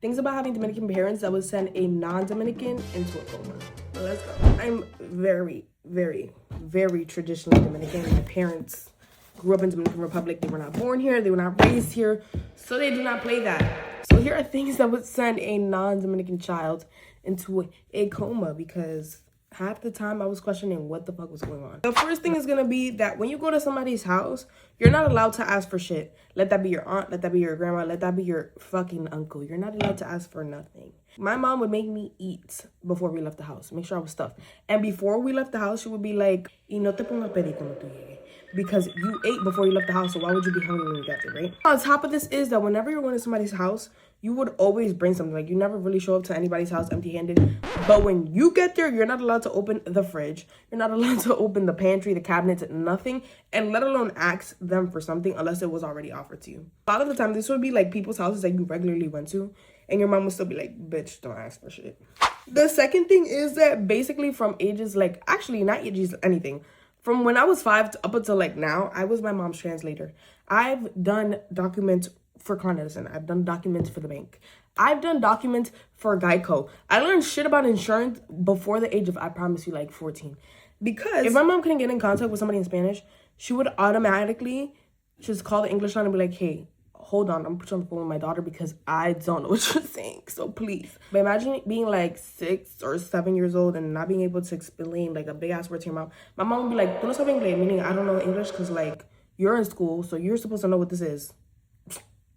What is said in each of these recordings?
Things about having Dominican parents that would send a non-Dominican into a coma. Let's go. I'm very, very, very traditionally Dominican. My parents grew up in Dominican Republic. They were not born here. They were not raised here. So they do not play that. So here are things that would send a non-Dominican child into a coma, because half the time I was questioning what the fuck was going on. The first thing is gonna be that when you go to somebody's house, you're not allowed to ask for shit. Let that be your aunt, let that be your grandma, let that be your fucking uncle. You're not allowed to ask for nothing. My mom would make me eat before we left the house, make sure I was stuffed. And before we left the house, she would be like, y no te pongas pedir cuando tú llegues. Because you ate before you left the house, so why would you be hungry when you got there, right? On top of this is that whenever you're going to somebody's house, you would always bring something. Like, you never really show up to anybody's house empty-handed. But when you get there, you're not allowed to open the fridge. You're not allowed to open the pantry, the cabinets, nothing. And let alone ask them for something unless it was already offered to you. A lot of the time, this would be like people's houses that you regularly went to. And your mom would still be like, bitch, don't ask for shit. The second thing is that basically from ages, like, actually not ages, anything. From when I was 5 up until like now, I was my mom's translator. I've done documents for Con Edison. I've done documents for the bank. I've done documents for Geico. I learned shit about insurance before the age of, I promise you, like 14. Because if my mom couldn't get in contact with somebody in Spanish, she would automatically just call the English line and be like, hey, hold on, I'm put you on the phone with my daughter because I don't know what you're saying, so please. But imagine being like 6 or 7 years old and not being able to explain like a big ass word to your mom. My mom would be like, "Tú no sabes inglés," meaning I don't know English because like you're in school, so you're supposed to know what this is.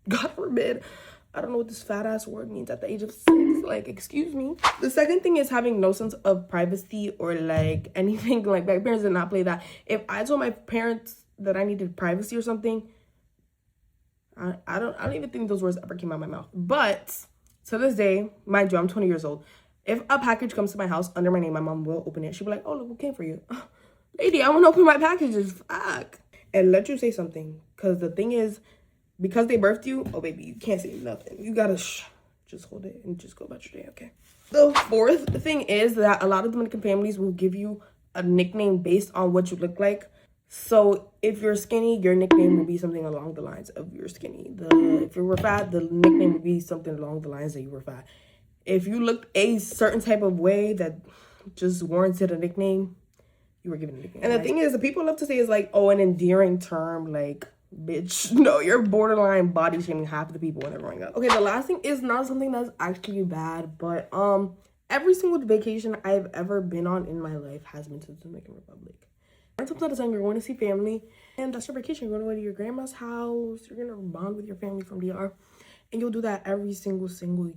God forbid. I don't know what this fat ass word means at the age of 6. Like, excuse me. The second thing is having no sense of privacy or like anything. Like, my parents did not play that. If I told my parents that I needed privacy or something, I don't even think those words ever came out of my mouth. But to this day, mind you, I'm 20 years old. If a package comes to my house under my name, my mom will open it. She'll be like, oh, look what came for you. Lady, I want to open my packages. Fuck. And let you say something. Because the thing is, because they birthed you, oh, baby, you can't say nothing. You got to just hold it and just go about your day, okay? The fourth thing is that a lot of Dominican families will give you a nickname based on what you look like. So if you're skinny, your nickname will be something along the lines of you're skinny. If you were fat, the nickname would be something along the lines that you were fat. If you looked a certain type of way that just warranted a nickname, you were given a nickname. And the thing is, the people love to say is like, oh, an endearing term, like, bitch. No, you're borderline body shaming half of the people when they're growing up. Okay, the last thing is not something that's actually bad, but every single vacation I've ever been on in my life has been to the Dominican Republic. And sometimes you're going to see family, and that's your vacation. You're going to go to your grandma's house. You're going to bond with your family from DR, and you'll do that every single year.